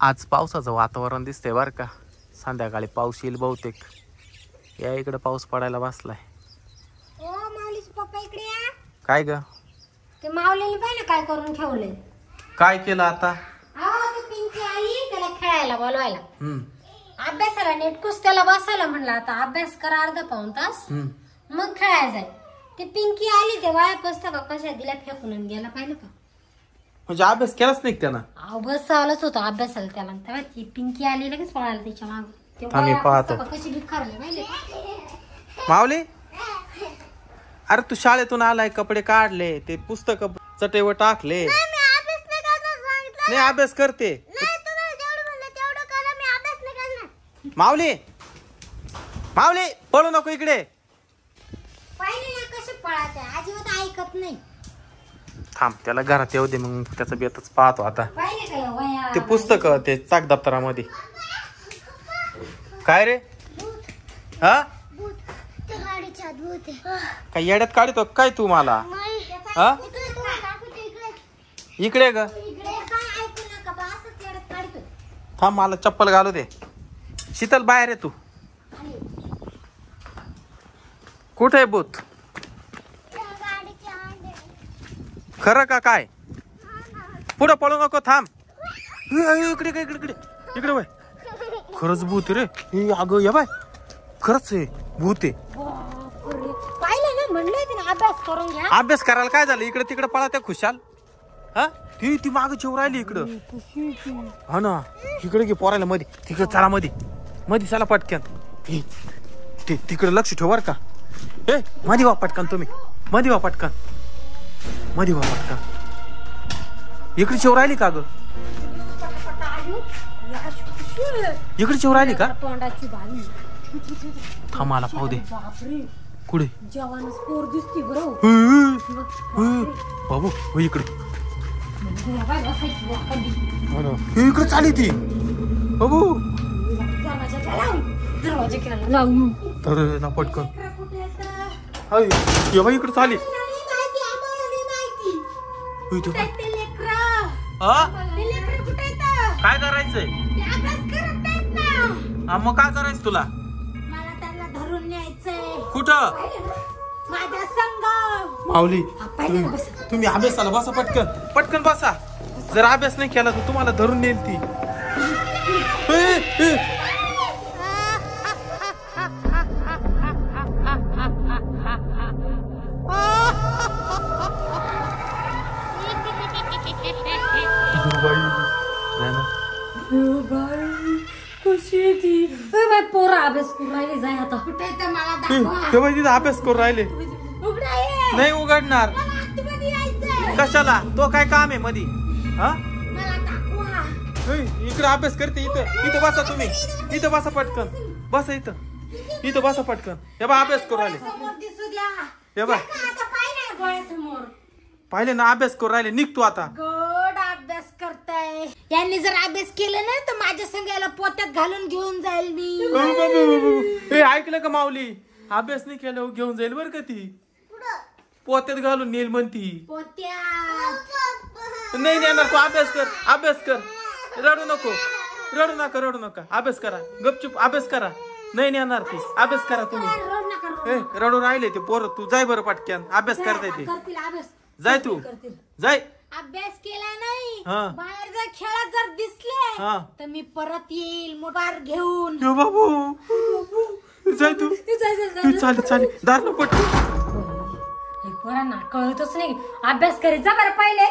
आज पावसाचं वातावरण दिसतंय बर का. संध्याकाळी पाऊस येईल बहुतेक. या इकडे पाऊस पडायला बसलाय. ओ माऊलीचे पप्पा इकडे या. काय ग? ते माऊलीने पाहिलं काय करून ठेवलंय. काय केलं आता? अहो ती पिंकी आली त्याला खेळायला बोलवायला. अभ्यासाला नेटकुस त्याला बसायला म्हणलं आता अभ्यास करा अर्धा पाऊण तास मग खेळायला जाय. ते पिंकी आली ते वाया पुस्तक कशा दिल्या फेकून गेला पाहिलं का. म्हणजे अभ्यास केलाच नाही त्यानं. अहो बस आलंच होतं अभ्यासाला त्याला तेव्हा ती पिंकी आली लगेच पळायला त्याच्या मागे. आम्ही पाहतो कशी भिकारली माहिती. माऊली अरे तू शाळेतून आलाय कपडे काढले ते पुस्तक चटेवर टाकले. नाही अभ्यास करते. माऊली माऊली पळू नको इकडे. पाहिले कशी पळाते अजिबात ऐकत नाही. थांब त्याला घरात येऊ दे मग त्याचं बेतच पाहतो आता. पाहिले काय वया ते पुस्तक ते चाक दप्तरामध्ये काय रे हा काय येड्यात काढतो काय तू मला हा इकडे ग थांब मला चप्पल घालू दे. शीतल बाहेर आहे तू. कुठे आहे भूत? खरं का काय? पुढं पळू नको थांब. इकडे इकडे इकडे इकडे बाय खरंच भूत रे. अगं या बाय खरंच आहे भूत आहे. पाहिलं ना म्हणलं तिने अभ्यास करून घ्या. अभ्यास करायला काय झालं इकडे तिकडे पळा त्या खुशाल. हा ती माग चिव राहिली इकडं. हा ना इकडे घे पोरायला मध्ये तिकडे चला मध्ये मध्ये चला पटक्यान. तिकडे लक्ष ठेव बर का. ए मध्ये वा पटकन तुम्ही मध्ये वा पटकन मध्ये वा पटकन. इकडे चिव राहिली का ग? इकडे चिव राहिली का? तोंडाची भाली थांबाला पाहू दे. कुठे जवान स्पोर दिसती बरं. बाबू हो इकडे इकडे चाली ती बाबू. तर ना पटकन इकडे चाली. काय करायचंय मग काय करायचं तुला? मला त्यांना धरून न्यायचंय. कुठं? माझ्या संग. माऊली तुम्ही अभ्यासाला बसा पटकन पटकन बसा. जर अभ्यास नाही केला तर तुम्हाला धरून नेईल ती. पोरा अभ्यास करून राहिले जाय आता. कुठे मला तिथं अभ्यास करून राहिले. नाही उघडणार कशाला? तो काय काम आहे मधी? हा इकडे अभ्यास करते. इथं बसा तुम्ही. इथं बसा पटकन बसा. इथं बसा पटकन. हे बा अभ्यास करून राहिले. हे बा पाहिले ना अभ्यास करून राहिले. निघ तू आता. गोड अभ्यास करताय. यांनी जर अभ्यास केलं ना तर माझ्या संग याला पोत्यात घालून घेऊन जाईल मी. ऐकलं का माऊली? अभ्यास नाही केलं घेऊन जाईल बर का ती. पोत्यात घालून नेल म्हणती. पोत्यात नाही नेणार तू. अभ्यास कर. रडू नका अभ्यास करा. गपचूप अभ्यास करा. नाही नेणार ती. अभ्यास करा तुम्ही. रडू राहिले ते पोर. तू जाय बरं पटक्यान. अभ्यास करता येते. जाय तू जाय. अभ्यास केला नाही बाहेर जर खेळात जर दिसले तर मी परत येईल मोबाईल घेऊन. बाबू जाय तू. चालेल दार पट. पोरांना कळतच नाही. अभ्यास करीत जा बरं पहिले.